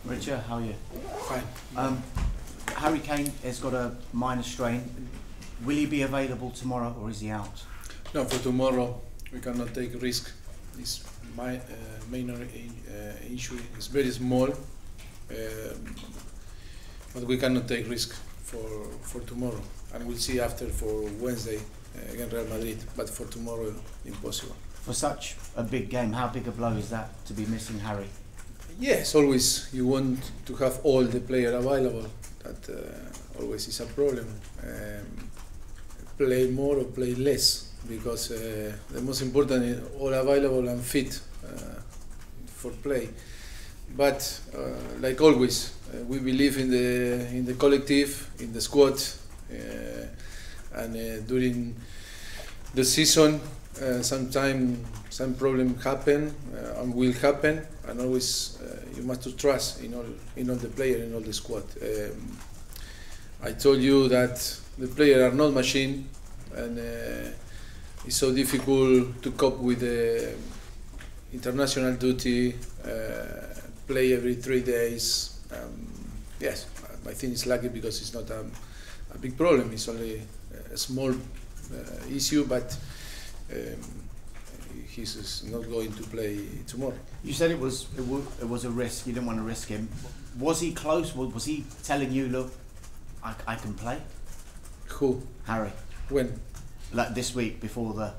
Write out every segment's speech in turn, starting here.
Mauricio, how are you? Fine. Harry Kane has got a minor strain. Will he be available tomorrow or is he out? No, for tomorrow we cannot take risk. This minor issue is very small, but we cannot take risk for tomorrow. And we'll see after for Wednesday against Real Madrid. But for tomorrow, impossible. For such a big game, how big a blow is that to be missing Harry? Yes, always you want to have all the players available. That always is a problem. Play more or play less, because the most important is all available and fit for play. But like always, we believe in the collective, in the squad, and during the season, sometimes some problem happen and will happen, and always you must trust in all the players, in all the squad. I told you that the players are not machine, and it's so difficult to cope with the international duty, play every 3 days. Yes, I think it's lucky because it's not a big problem. It's only a small issue, but he's not going to play tomorrow. You said it was a risk. You didn't want to risk him. Was he close? Was he telling you, look, I can play? Who? Harry. When? Like this week before the.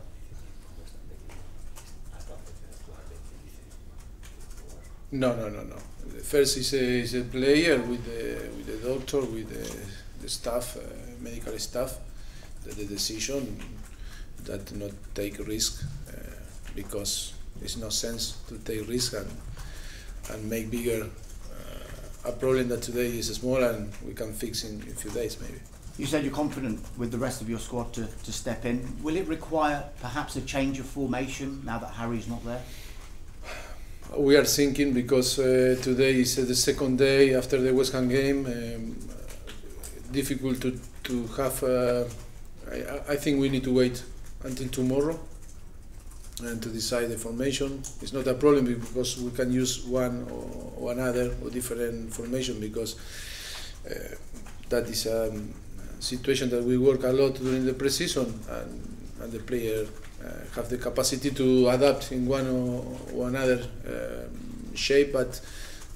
No. First is a player with the doctor, with the staff, medical staff, the decision that not take risk, because it's no sense to take risk and make bigger a problem that today is small and we can fix in a few days maybe. You said you're confident with the rest of your squad to step in. Will it require perhaps a change of formation now that Harry's not there? We are thinking, because today is the second day after the West Ham game. Difficult to have. I think we need to wait until tomorrow and to decide the formation. It's not a problem because we can use one or another or different formation, because that is a situation that we work a lot during the pre-season, and the player have the capacity to adapt in one or another shape. But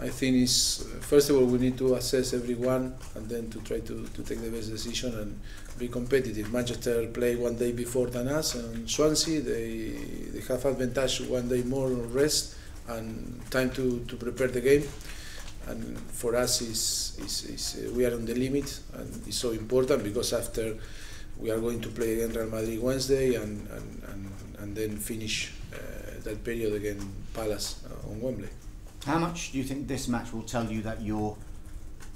I think is first of all we need to assess everyone and then to try to take the best decision and be competitive. Manchester play 1 day before than us, and Swansea they have advantage 1 day more rest and time to prepare the game. And for us we are on the limit, and it's so important because after we are going to play against Real Madrid Wednesday and then finish that period against Palace on Wembley. How much do you think this match will tell you that you're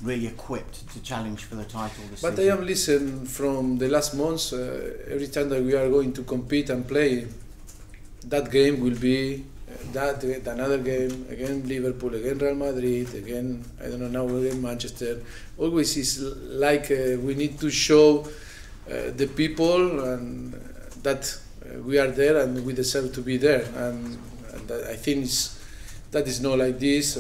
really equipped to challenge for the title this season? But I am listening from the last months, every time that we are going to compete and play, that game will be another game, again Liverpool, again Real Madrid, again, I don't know now, again Manchester. Always is like we need to show the people and that we are there and we deserve to be there. And I think that is not like this.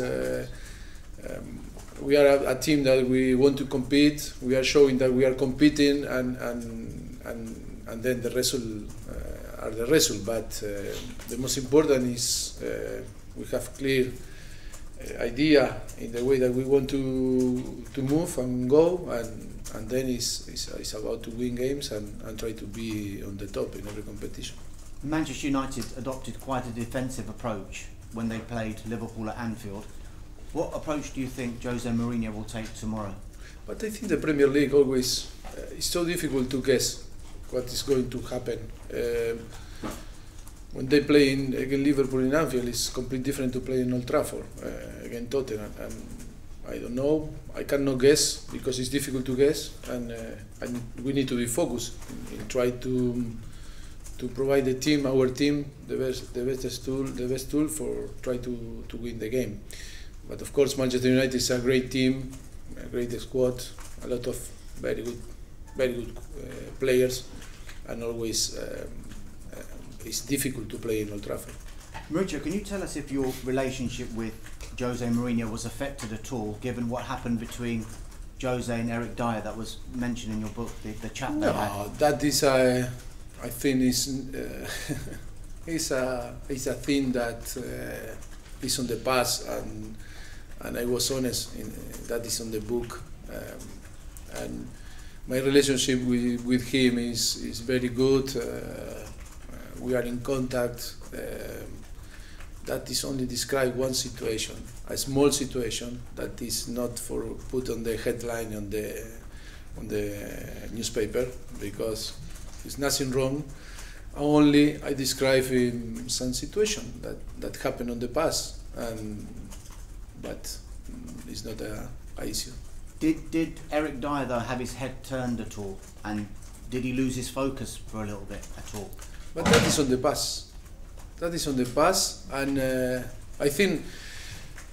We are a team that we want to compete. We are showing that we are competing, and then the result are the result. But the most important is we have clear idea in the way that we want to move and go, and then it's about to win games and try to be on the top in every competition. Manchester United adopted quite a defensive approach when they played Liverpool at Anfield. What approach do you think Jose Mourinho will take tomorrow? But I think the Premier League always it's so difficult to guess what is going to happen. When they play against Liverpool in Anfield, it's completely different to play in Old Trafford against Tottenham. And I don't know. I cannot guess because it's difficult to guess, and we need to be focused and try to provide our team, the best tool for try to win the game. But of course, Manchester United is a great team, a great squad, a lot of very good players, and always it's difficult to play in Old Trafford. Mauricio, can you tell us if your relationship with Jose Mourinho was affected at all, given what happened between Jose and Eric Dyer that was mentioned in your book, the chat they had? No, that is I think is is a thing that is on the past, and I was honest that is on the book, and my relationship with him is very good. We are in contact. That is only describe one situation, a small situation that is not for put on the headline on the newspaper, because there's nothing wrong. Only I describe some situation that happened on the past, but it's not a issue. Did Eric Dyer though have his head turned at all, and did he lose his focus for a little bit at all? But that is on the past. That is on the past, and I think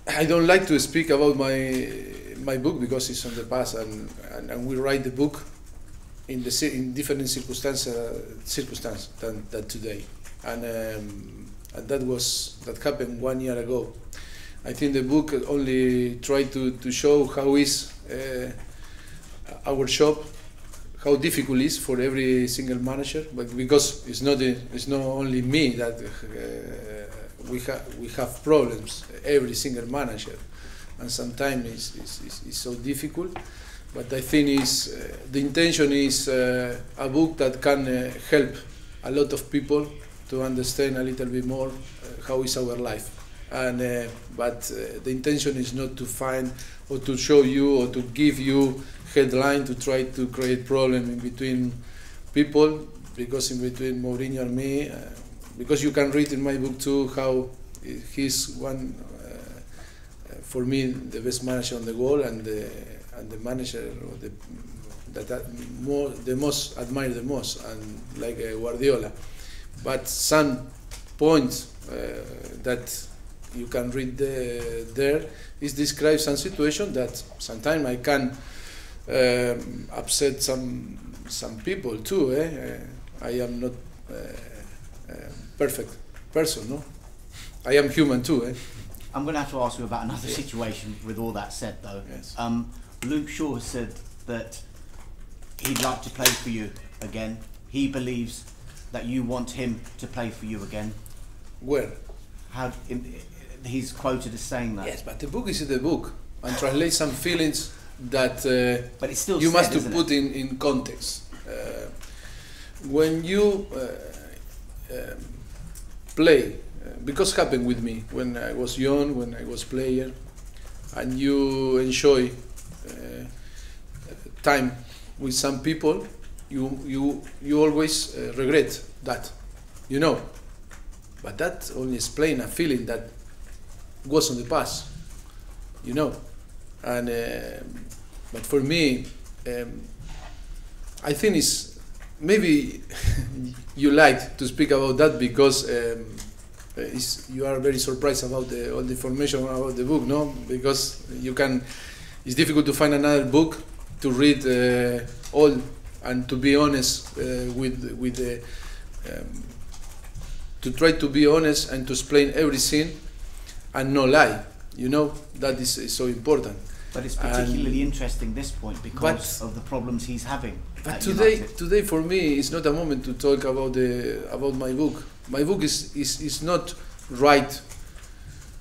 I don't like to speak about my book because it's on the past, and we write the book in different circumstances than today, and that happened 1 year ago. I think the book only tried to show how is our job, how difficult it is for every single manager, but because it's not only me that we have problems, every single manager, and sometimes it's so difficult. But I think the intention is a book that can help a lot of people to understand a little bit more how is our life. And but the intention is not to find or to show you or to give you headline to try to create problem in between people, because in between Mourinho and me, because you can read in my book too how he's one for me the best manager on the world, and the manager or the most admired the most, and like Guardiola. But some points that you can read there is describe some situation that sometimes I can upset some people too. I am not perfect person, no. I am human too. I'm going to have to ask you about another situation. With all that said, though, yes. Luke Shaw has said that he'd like to play for you again. He believes that you want him to play for you again. Where? He's quoted as saying that. Yes, but the book is the book, and translate some feelings that but it's still you said, must to put in context. When you play, because happened with me when I was young, when I was player, and you enjoy time with some people, you always regret that, you know. But that only explains a feeling that was in the past, you know. And but for me, I think it's maybe you like to speak about that because you are very surprised about all the information about the book, no? Because it's difficult to find another book to read all, and to be honest with the to try to be honest and to explain everything and no lie, you know. That is so important. But it's particularly interesting this point because of the problems he's having. But today for me it's not a moment to talk about my book. My book is not right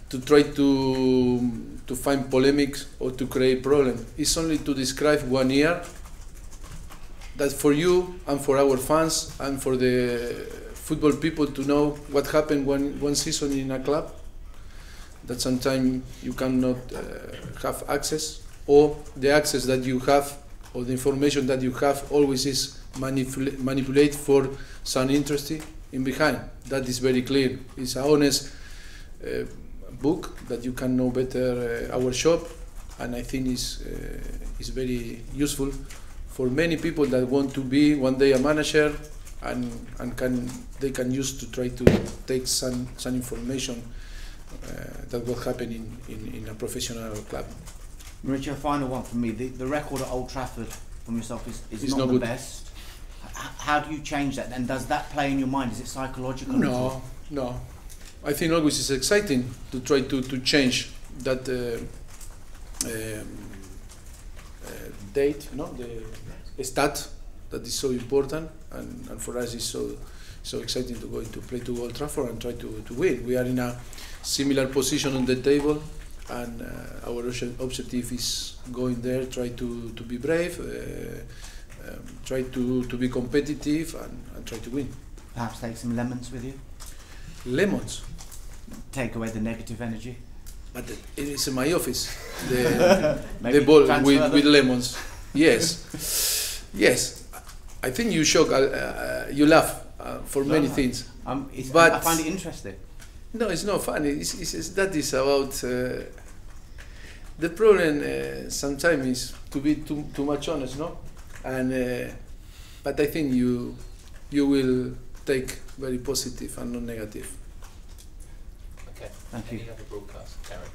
to try to find polemics or to create problem. It's only to describe 1 year that for you and for our fans and for the football people to know what happened one season in a club, that sometimes you cannot have access, or the access that you have or the information that you have always is manipulated for some interest in behind. That is very clear. It's an honest book that you can know better our shop, and I think is very useful for many people that want to be one day a manager, and they can use to try to take some information that will happen in a professional club. Mauricio, final one from me. The record at Old Trafford from yourself is not the good. best. How do you change that? And does that play in your mind? Is it psychological? No. I think always it's exciting to try to change that date, the stat that is so important, and for us it's so exciting to go to play to Old Trafford and try to win. We are in a similar position on the table, and our objective is going there, try to be brave, try to be competitive, and try to win. Perhaps take some lemons with you? Lemons? Take away the negative energy? But it is in my office, the ball with lemons. Yes, yes. I think you shock, you laugh for many things. But I find it interesting. No, it's not funny. That is about the problem. Sometimes is to be too much honest, no? And but I think you will take very positive and not negative. Okay. Thank you. Any other broadcast, Karen?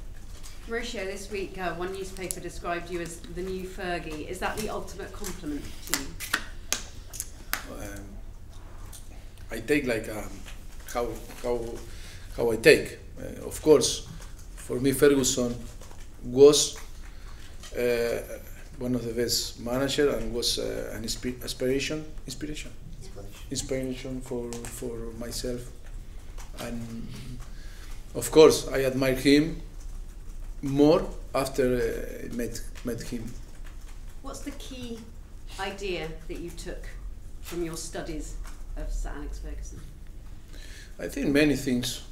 Mauricio, this week one newspaper described you as the new Fergie. Is that the ultimate compliment to you? I take like how I take. Of course, for me, Ferguson was one of the best manager and was an inspiration for myself. And of course, I admire him more after I met him. What's the key idea that you took from your studies of Sir Alex Ferguson? I think many things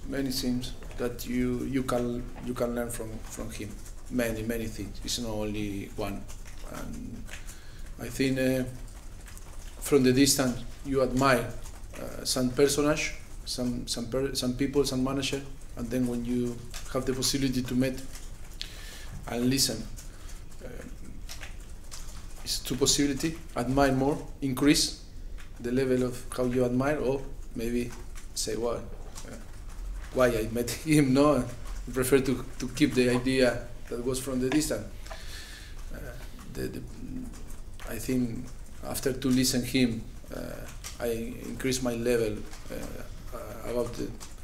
that you can learn from him. Many things. It's not only one. And I think from the distance you admire some personage, some people, some manager, and then when you have the possibility to meet and listen, it's two possibility: admire more, increase the level of how you admire, or maybe say, well, why I met him, no? I prefer to keep the idea that was from the distance. I think after to listen him, I increase my level about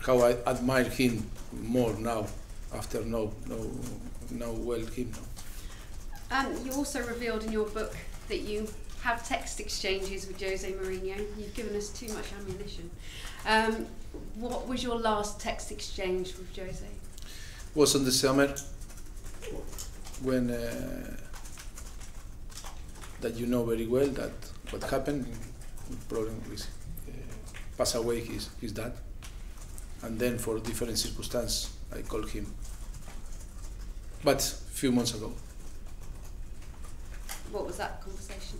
how I admire him more now, after know well him. You also revealed in your book that you have text exchanges with Jose Mourinho. You've given us too much ammunition. What was your last text exchange with Jose? Was in the summer when that you know very well that what happened, problem with pass away his dad, and then for different circumstances I called him, but a few months ago. What was that conversation?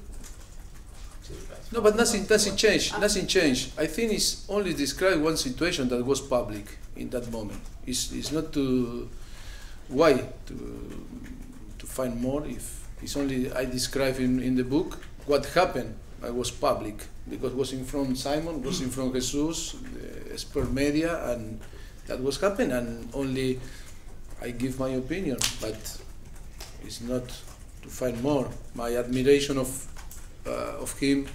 No, but nothing changed. Nothing changed. I think it's only described one situation that was public in that moment. It's not to find more. If it's only I describe in the book what happened. I was public because was in front Simon, was in front Jesus, the expert media, and that was happened. And only I give my opinion, but it's not to find more. My admiration of him.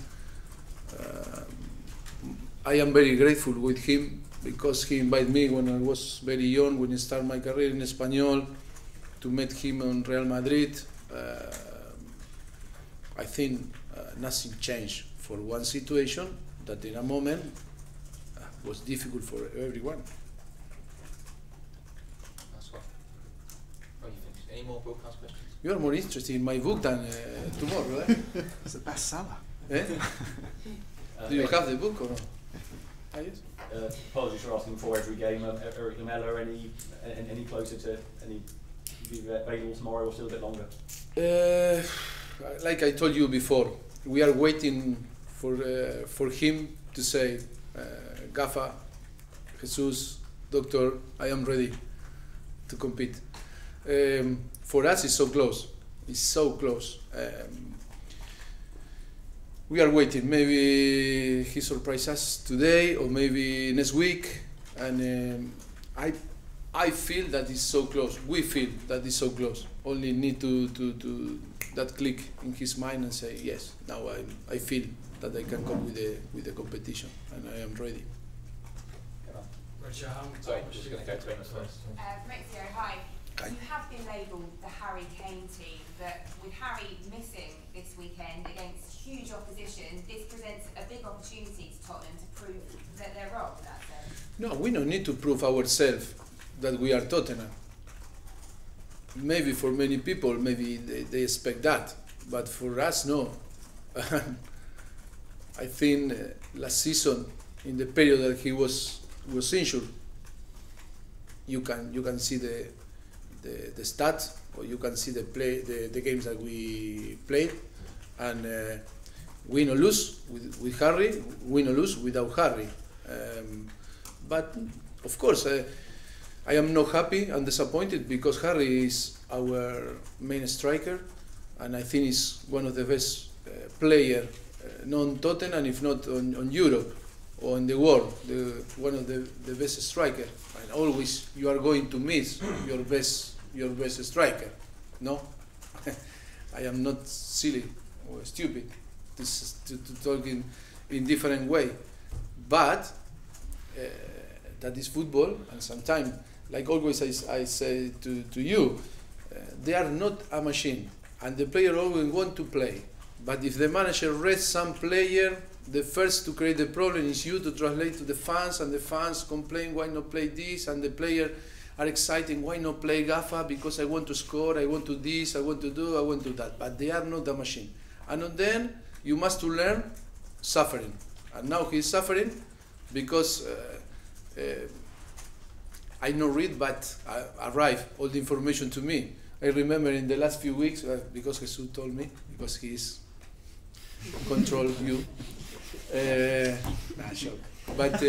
I am very grateful with him because he invited me when I was very young, when I started my career in Espanyol, to meet him on Real Madrid. I think nothing changed for one situation that in a moment was difficult for everyone. That's what. Are you finished? Any more broadcast questions? You are more interested in my book than tomorrow, eh? It's a bestseller. Eh? Do you have the book or not? Ah, yes? Apologies for asking before every game. Eric Lamela, any closer to any available tomorrow or still a bit longer? Like I told you before, we are waiting for him to say, Gafa, Jesus, Doctor, I am ready to compete. For us, it's so close. It's so close. We are waiting. Maybe he surprises us today or maybe next week. And I feel that it's so close. We feel that it's so close. Only need to that click in his mind and say, yes, now I feel that I can come with the competition and I am ready. Sorry, just going to go to Amos first. Mauricio, hi. You have been labelled the Harry Kane team, but with Harry missing this weekend against huge opposition, this presents a big opportunity to Tottenham to prove that they're wrong in that sense. No, we don't need to prove ourselves that we are Tottenham. Maybe for many people, maybe they expect that, but for us, no. I think last season, in the period that he was injured, you can see the stats, or you can see the games that we played, and win or lose with Harry, win or lose without Harry. But of course, I am not happy and disappointed because Harry is our main striker, and I think he's one of the best players, not on Tottenham, if not on Europe or in the world, one of the best strikers. And always you are going to miss your best striker, no? I am not silly or stupid to talk in different way, but that is football, and sometimes, like always I say to you, they are not a machine, and the player always want to play. But if the manager rests some player, the first to create the problem is you to translate to the fans, and the fans complain, why not play this, and the player are excited, why not play Gaffa, because I want to score, I want to this, I want to do that. But they are not a machine. And then you must to learn suffering. And now he's suffering because I not read, but arrive all the information to me. I remember in the last few weeks, because Jesus told me, because he is control you. Joke. But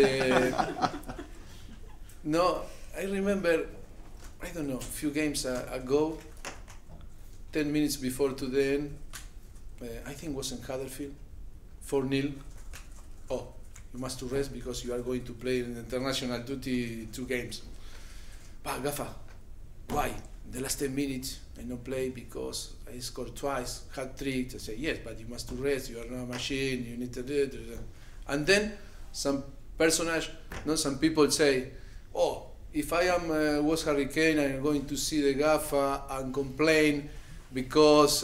no, I remember, I don't know, a few games ago, 10 minutes before to the end, I think it was in Huddersfield, 4-0. Oh, you must to rest because you are going to play in international duty 2 games. But Gaffa, why? The last 10 minutes I not play because I scored twice, had 3. I say, yes, but you must to rest, you are not a machine, you need to do it. And then some personage, some people say, oh, if I was Harry Kane, I'm going to see the Gaffa and complain because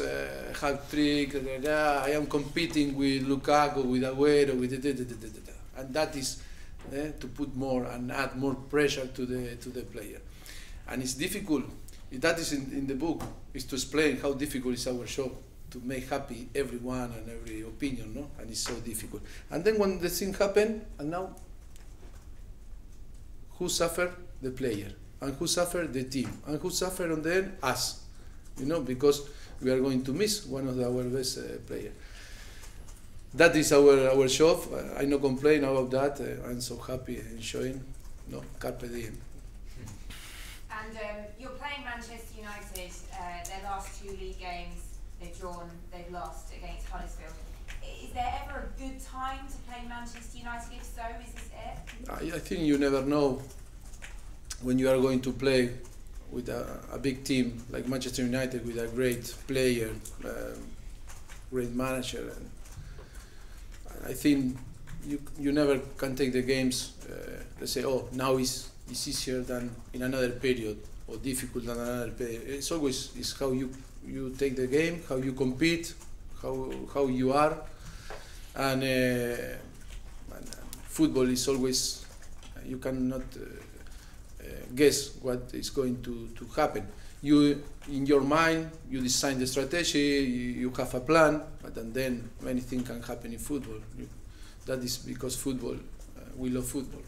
hat-trick, I am competing with Lukaku, with Agüero, with and that is to put more and add more pressure to the player. And it's difficult. That is in the book, is to explain how difficult is our job to make happy everyone and every opinion, no? And it's so difficult. And then when the thing happened, and now, who suffered? The player. And who suffered? The team. And who suffered on the end? Us. You know, because we are going to miss one of our best players. That is our job. I no complain about that. I'm so happy, enjoying. No, carpe diem. And you're playing Manchester United. Their last 2 league games, they've drawn, they've lost against Huddersfield. Is there ever a good time to play Manchester United? If so, is this it? I think you never know when you are going to play with a big team like Manchester United, with a great player, great manager. And I think you never can take the games, let's say, oh, now it's easier than in another period, or difficult than another period. It's always how you take the game, how you compete, how you are, and football is always, you cannot guess what is going to happen. You, in your mind, you design the strategy, you have a plan, but then many things can happen in football. That is because football, we love football.